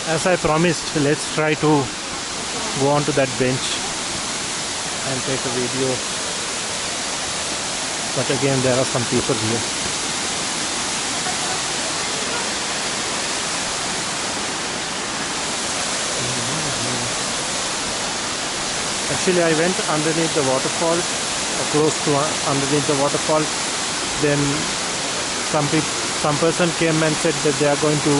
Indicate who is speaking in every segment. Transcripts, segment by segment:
Speaker 1: As I promised, let's try to go on to that bench and take a video. But again, there are some people here. Actually, I went underneath the waterfall, close to underneath the waterfall. Then some person came and said that they are going to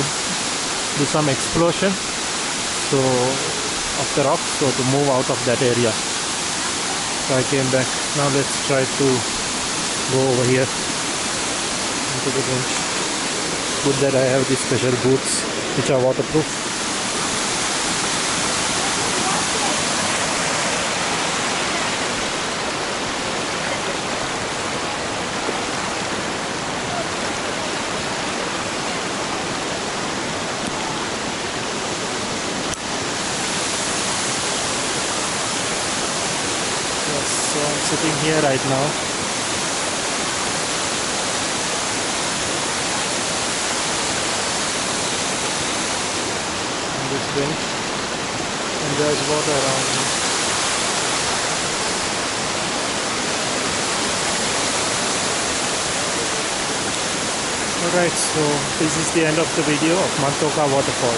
Speaker 1: do some explosion of the rock, so to move out of that area. So I came back. Now let's try to go over here into the bench. Good that I have these special boots which are waterproof. So I'm sitting here right now. On this bench. And there's water around me. Alright, so this is the end of the video of Manthoka Waterfall.